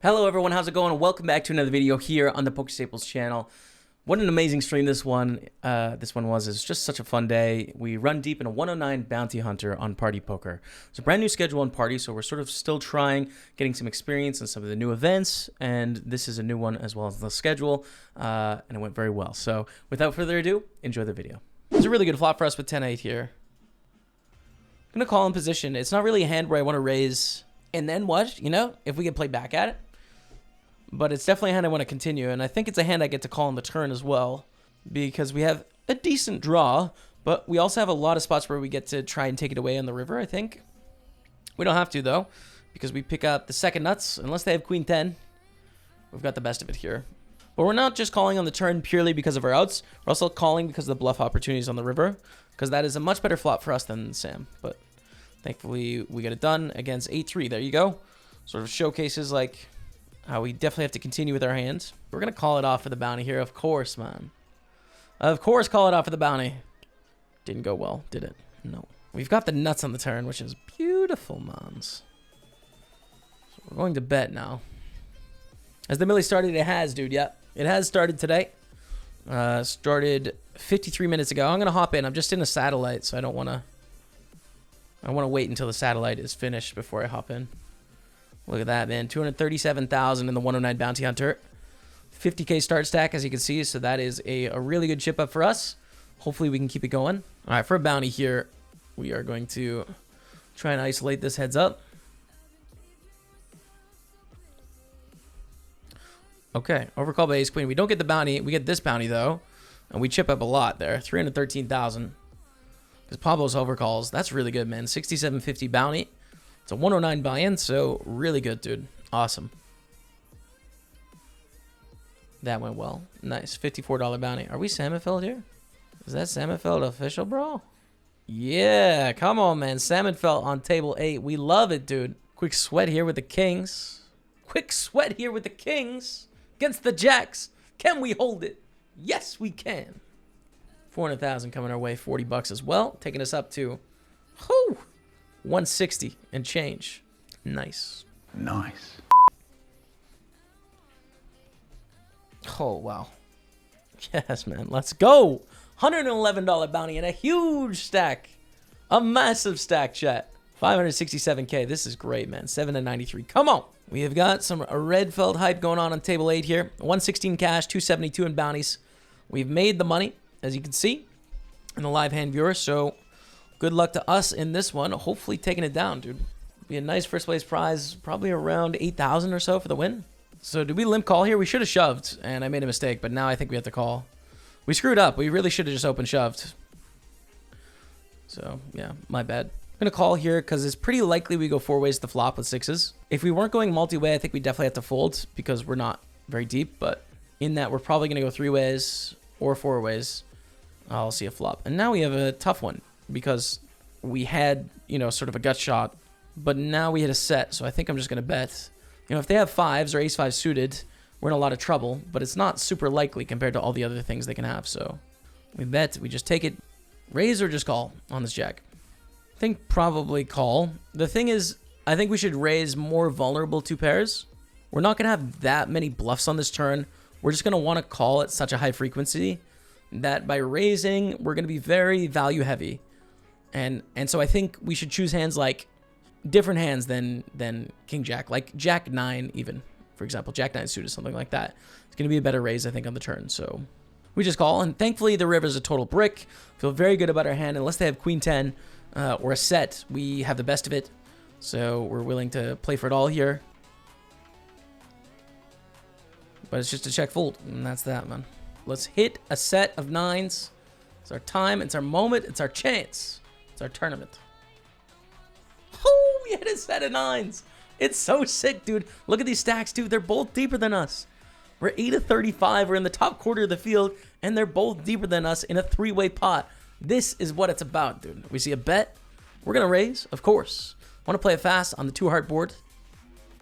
Hello everyone, how's it going? Welcome back to another video here on the PokerStaples channel. What an amazing stream this one was. It's just such a fun day. We run deep in a 109 Bounty Hunter on Party Poker. It's a brand new schedule on Party, so we're sort of still getting some experience in some of the new events, and this is a new one as well as the schedule, and it went very well. So without further ado, enjoy the video. It's a really good flop for us with 10-8 here. I'm gonna call in position. It's not really a hand where I want to raise and then what, you know, if we get played back at it. But it's definitely a hand I want to continue, and I think it's a hand I get to call on the turn as well, because we have a decent draw, but we also have a lot of spots where we get to try and take it away on the river, I think. We don't have to, though, because we pick up the second nuts. Unless they have queen 10, we've got the best of it here. But we're not just calling on the turn purely because of our outs. We're also calling because of the bluff opportunities on the river, because that is a much better flop for us than Sam. But thankfully, we get it done against 8-3. There you go. Sort of showcases, like, how we definitely have to continue with our hands. We're going to call it off for the bounty here, of course, man. Of course, call it off for the bounty. Didn't go well, did it? No. We've got the nuts on the turn, which is beautiful, mons. So we're going to bet now. Has the millie started? It has, dude. Yep. It has started today. Started 53 minutes ago. I'm going to hop in. I'm just in a satellite, so I don't want to... I want to wait until the satellite is finished before I hop in. Look at that, man. 237,000 in the 109 Bounty Hunter. 50K start stack, as you can see. So that is a really good chip up for us. Hopefully we can keep it going. All right, for a bounty here, we are going to try and isolate this heads up. Okay, overcall by ace queen. We don't get the bounty. We get this bounty, though. And we chip up a lot there. 313,000. Because Pablo's overcalls. That's really good, man. 6750 bounty. It's a 109 buy-in, so really good, dude. Awesome. That went well. Nice. $54 bounty. Are we Salmonfeld here? Is that Salmonfeld official, bro? Yeah, come on, man. Salmonfeld on table 8. We love it, dude. Quick sweat here with the kings. Quick sweat here with the kings. Against the jacks. Can we hold it? Yes, we can. 400,000 coming our way. 40 bucks as well. Taking us up to... Whew! 160 and change. Nice. Nice. Oh, wow. Yes, man. Let's go. $111 bounty and a huge stack. A massive stack, chat. 567K. This is great, man. 7-93. Come on. We have got some red felt hype going on table 8 here. 116 cash, 272 in bounties. We've made the money, as you can see, in the live hand viewer, so... Good luck to us in this one. Hopefully taking it down, dude. Be a nice first place prize. Probably around 8,000 or so for the win. So did we limp call here? We should have shoved, and I made a mistake, but now I think we have to call. We screwed up. We really should have just open shoved. So, yeah, my bad. I'm going to call here because it's pretty likely we go 4 ways to flop with 6s. If we weren't going multi-way, I think we definitely have to fold because we're not very deep, but in that, we're probably going to go 3 ways or 4 ways. I'll see a flop. And now we have a tough one. Because we had, you know, sort of a gut shot, but now we hit a set, so I think I'm just going to bet. You know, if they have 5s or ace-5 suited, we're in a lot of trouble, but it's not super likely compared to all the other things they can have, so we bet. We just take it, raise or just call on this jack. I think probably call. The thing is, I think we should raise more vulnerable 2 pairs. We're not going to have that many bluffs on this turn. We're just going to want to call at such a high frequency that by raising, we're going to be very value heavy. And so I think we should choose hands like different hands than King Jack, like Jack 9 even, for example, Jack 9 suited, something like that. It's going to be a better raise, I think, on the turn. So we just call, and thankfully the river's a total brick. Feel very good about our hand. Unless they have Queen 10 or a set, we have the best of it. So we're willing to play for it all here. But it's just a check fold, and that's that, man. Let's hit a set of 9s. It's our time. It's our moment. It's our chance. It's our tournament. Oh, we hit a set of 9s. It's so sick, dude. Look at these stacks, dude. They're both deeper than us. We're 8 of 35. We're in the top quarter of the field, and they're both deeper than us in a 3-way pot. This is what it's about, dude. We see a bet. We're going to raise, of course. Want to play it fast on the 2-heart board.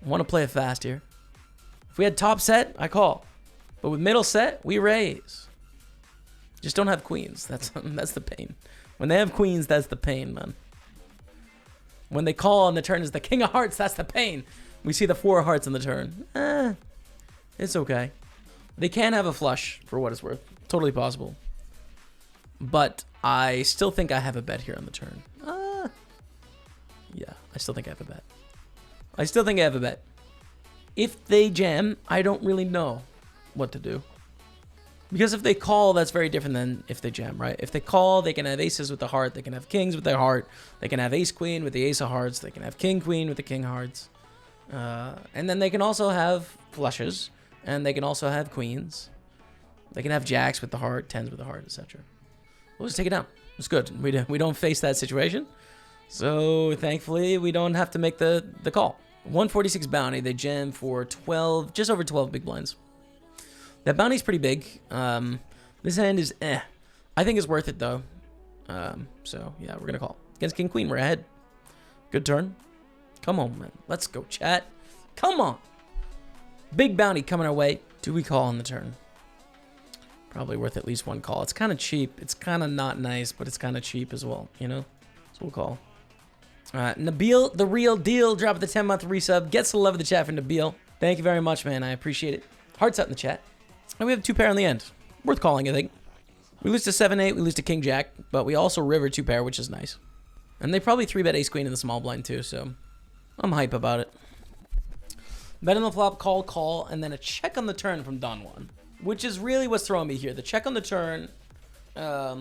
Want to play it fast here. If we had top set, I call. But with middle set, we raise. Just don't have queens. That's the pain. When they have queens, that's the pain, man. When they call on the turn as the king of hearts, that's the pain. We see the 4 hearts on the turn. It's okay. They can have a flush, for what it's worth. Totally possible. But I still think I have a bet here on the turn. Yeah, I still think I have a bet. I still think I have a bet. If they jam, I don't really know what to do. Because if they call, that's very different than if they jam, right? If they call, they can have aces with the heart. They can have kings with their heart. They can have ace-queen with the ace of hearts. They can have king-queen with the king hearts. And then they can also have flushes. And they can also have queens. They can have jacks with the heart, tens with the heart, etc. We'll just take it down. It's good. We don't face that situation. So thankfully, we don't have to make the call. 146 bounty. They jam for 12, just over 12 big blinds. That bounty's pretty big. This hand is I think it's worth it though. So yeah, we're gonna call. Against King Queen, we're ahead. Good turn. Come on, man. Let's go, chat. Come on. Big bounty coming our way. Do we call on the turn? Probably worth at least one call. It's kind of cheap. It's kind of not nice, but it's kind of cheap as well, you know? So we'll call. Nabil, the real deal, dropped the 10-month resub. Gets the love of the chat from Nabil. Thank you very much, man. I appreciate it. Hearts out in the chat. And we have 2 pair on the end. Worth calling, I think. We lose to 7-8. We lose to King Jack. But we also river 2 pair, which is nice. And they probably 3-bet ace queen in the small blind too, so I'm hype about it. Bet on the flop, call, and then a check on the turn from Don Juan. Which is really what's throwing me here. The check on the turn. I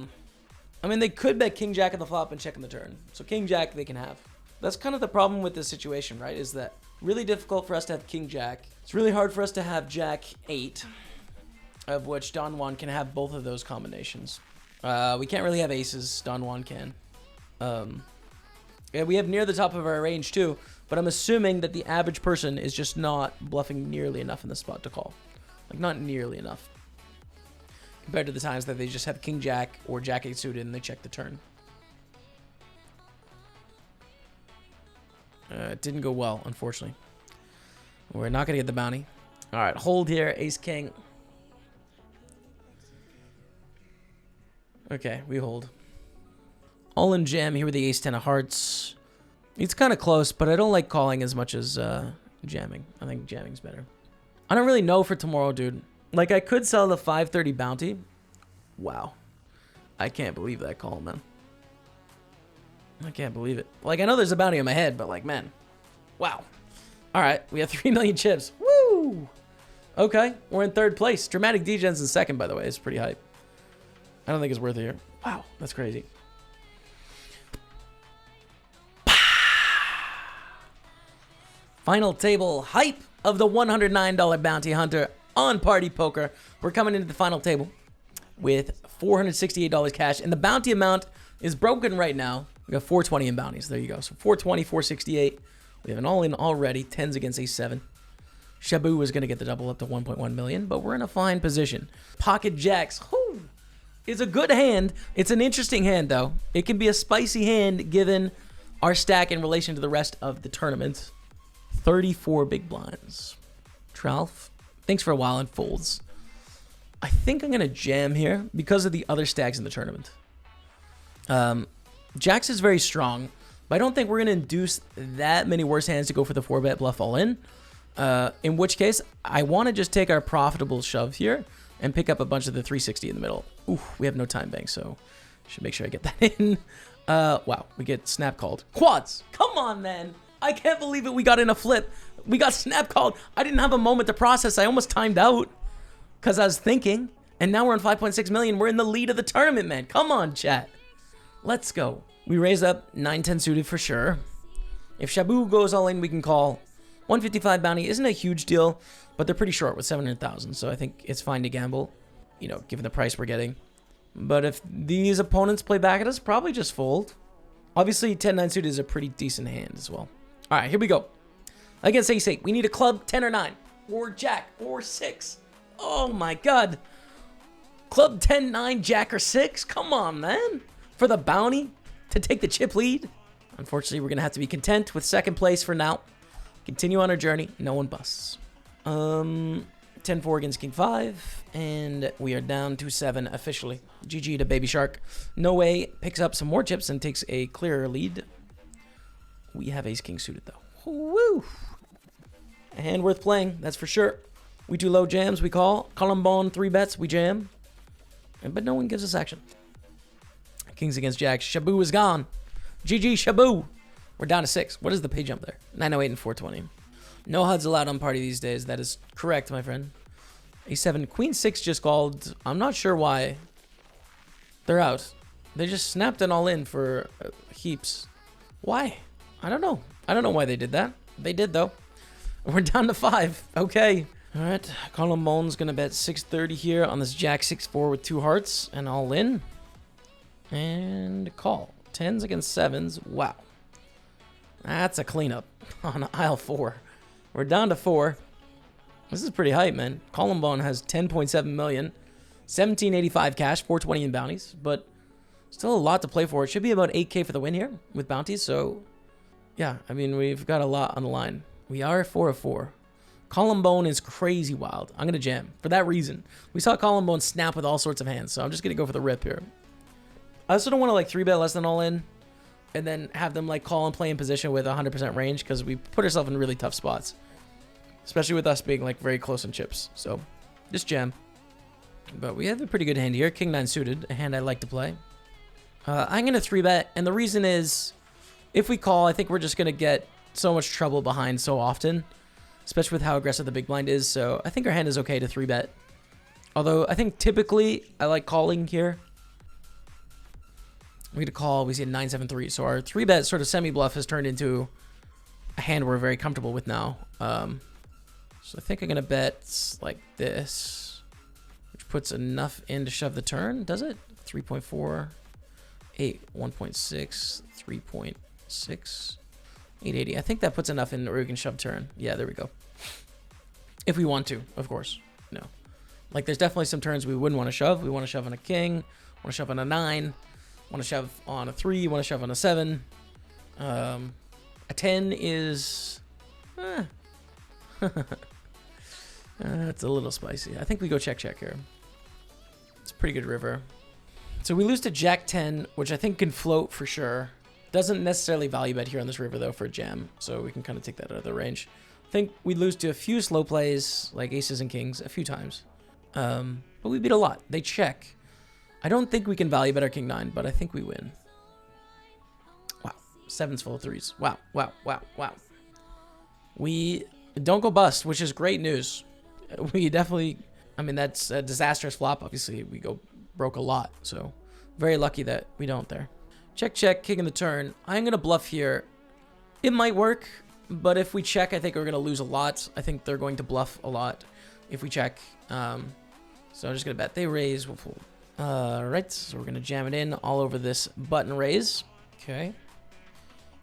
mean, they could bet King Jack on the flop and check on the turn. So King Jack they can have. That's kind of the problem with this situation, right? Is that really difficult for us to have King Jack. It's really hard for us to have Jack 8, of which Don Juan can have both of those combinations. We can't really have aces. Don Juan can. Yeah, we have near the top of our range too, but I'm assuming that the average person is just not bluffing nearly enough in the spot to call. Like, not nearly enough. Compared to the times that they just have King Jack or Jack 8 suited and they check the turn. It didn't go well, unfortunately. We're not going to get the bounty. All right, hold here, ace king. Okay, we hold. All in jam here with the ace 10 of hearts. It's kind of close, but I don't like calling as much as jamming. I think jamming's better. I don't really know for tomorrow, dude. Like, I could sell the 530 bounty. Wow. I can't believe that call, man. I can't believe it. Like, I know there's a bounty on my head, but like, man. Wow. All right, we have 3 million chips. Woo! Okay, we're in 3rd place. Dramatic Degen's in 2nd, by the way. It's pretty hype. I don't think it's worth it here. Wow, that's crazy. Final table hype of the $109 bounty hunter on Party Poker. We're coming into the final table with $468 cash, and the bounty amount is broken right now. We got 420 in bounties. There you go. So 420, 468. We have an all-in already. 10s against ace 7. Shabu is going to get the double up to 1.1 million, but we're in a fine position. Pocket jacks. Whew, is a good hand. It's an interesting hand, though. It can be a spicy hand given our stack in relation to the rest of the tournament. 34 big blinds. Tralf, thanks for a while and folds. I think I'm going to jam here because of the other stacks in the tournament. Jacks is very strong, but I don't think we're going to induce that many worse hands to go for the 4-bet bluff all in which case, I want to just take our profitable shove here and pick up a bunch of the 360 in the middle. Ooh, we have no time bank, so should make sure I get that in. Wow, we get snap called. Quads, come on, man. I can't believe it. We got in a flip. We got snap called. I didn't have a moment to process. I almost timed out because I was thinking. And now we're on 5.6 million. We're in the lead of the tournament, man. Come on, chat. Let's go. We raise up 9-10 suited for sure. If Shabu goes all in, we can call. 155 bounty isn't a huge deal, but they're pretty short with 700,000. So I think it's fine to gamble, you know, given the price we're getting. But if these opponents play back at us, probably just fold. Obviously, 10-9 suited is a pretty decent hand as well. All right, here we go. Against ace 8, we need a club 10 or 9, or jack, or 6. Oh my god. Club 10, 9, jack, or 6? Come on, man. For the bounty to take the chip lead. Unfortunately, we're going to have to be content with 2nd place for now. Continue on our journey. No one busts. 10-4 against King 5, and we are down to 7 officially. GG to Baby Shark. No Way picks up some more chips and takes a clearer lead. We have ace king suited though. Woo! A hand worth playing, that's for sure. We do low jams, we call. Columbone 3 bets, we jam. But no one gives us action. Kings against jacks. Shabu is gone. GG, Shabu. We're down to 6. What is the pay jump there? 908 and 420. No HUDs allowed on party these days. That is correct, my friend. A7. Queen 6 just called. I'm not sure why. They're out. They just snapped it all in for heaps. Why? I don't know. I don't know why they did that. They did, though. We're down to 5. Okay. All right. Columbone's going to bet 630 here on this jack 6-4 with 2 hearts and all in. And call. 10s against 7s. Wow. That's a cleanup on aisle 4. We're down to 4. This is pretty hype, man. Columbone has 10.7 million, 1785 cash, 420 in bounties, but still a lot to play for. It should be about 8K for the win here with bounties. So, yeah, I mean, we've got a lot on the line. We are 4 of 4. Columbone is crazy wild. I'm going to jam for that reason. We saw Columbone snap with all sorts of hands, so I'm just going to go for the rip here. I also don't want to like 3-bet less than all in and then have them like call and play in position with 100% range because we put ourselves in really tough spots, especially with us being like very close in chips. So just jam. But we have a pretty good hand here. King 9 suited, a hand I like to play. I'm going to 3-bet, and the reason is if we call, I think we're just going to get so much trouble behind so often, especially with how aggressive the big blind is. So I think our hand is okay to 3-bet. Although I think typically I like calling here. We get a call, we see a 9-7-3. So our 3-bet sort of semi-bluff has turned into a hand we're very comfortable with now. So I think I'm going to bet like this, which puts enough in to shove the turn. Does it? 3.4, 8, 1.6, 3.6, 880. I think that puts enough in where we can shove turn. Yeah, there we go. If we want to, of course. No. Like there's definitely some turns we wouldn't want to shove. We want to shove on a king, want to shove on a 9. Want to shove on a 3, want to shove on a 7. A 10 is... It's a little spicy. I think we go check here. It's a pretty good river. So we lose to Jack 10, which I think can float for sure. Doesn't necessarily value bet here on this river, though, for a jam. So we can kind of take that out of the range. I think we lose to a few slow plays, like aces and kings, a few times. But we beat a lot. They check. I don't think we can value bet our king 9, but I think we win. Wow. 7's full of 3s. Wow, wow, wow, wow. We don't go bust, which is great news. We definitely, I mean, that's a disastrous flop. Obviously, we go broke a lot, so very lucky that we don't there. Check, check, king in the turn. I'm going to bluff here. It might work, but if we check, I think we're going to lose a lot. I think they're going to bluff a lot if we check. So I'm just going to bet they raise, we'll fold. Right, so we're going to jam it in all over this button raise. Okay.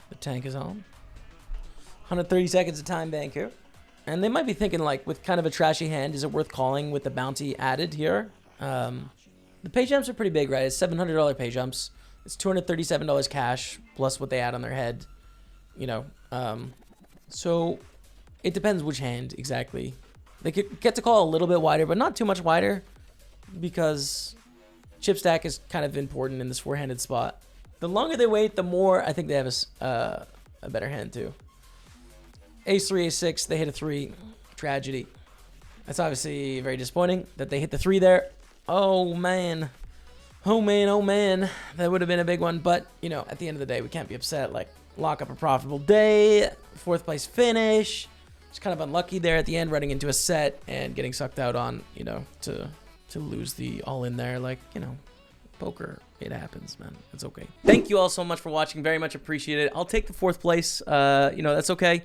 The tank is on. 130 seconds of time bank here. And they might be thinking, like, with kind of a trashy hand, is it worth calling with the bounty added here? The pay jumps are pretty big, right? It's $700 pay jumps. It's $237 cash, plus what they add on their head. You know, so it depends which hand exactly. They could get to call a little bit wider, but not too much wider, because chip stack is kind of important in this four-handed spot. The longer they wait, the more I think they have a better hand too. Ace 3, Ace 6, they hit a 3. Tragedy. That's obviously very disappointing that they hit the 3 there. Oh man. Oh man, oh man. That would have been a big one, but you know, at the end of the day, we can't be upset. Like, lock up a profitable day, 4th place finish. Just kind of unlucky there at the end, running into a set and getting sucked out on, you know, to lose the all in there. Like, you know, poker, it happens, man. It's okay. Thank you all so much for watching. Very much appreciate it. I'll take the 4th place. You know, that's okay.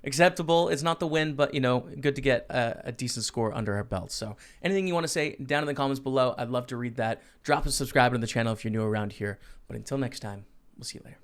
Acceptable. It's not the win, but, you know, good to get a decent score under our belt. So anything you want to say down in the comments below, I'd love to read that. Drop a subscribe to the channel if you're new around here. But until next time, we'll see you later.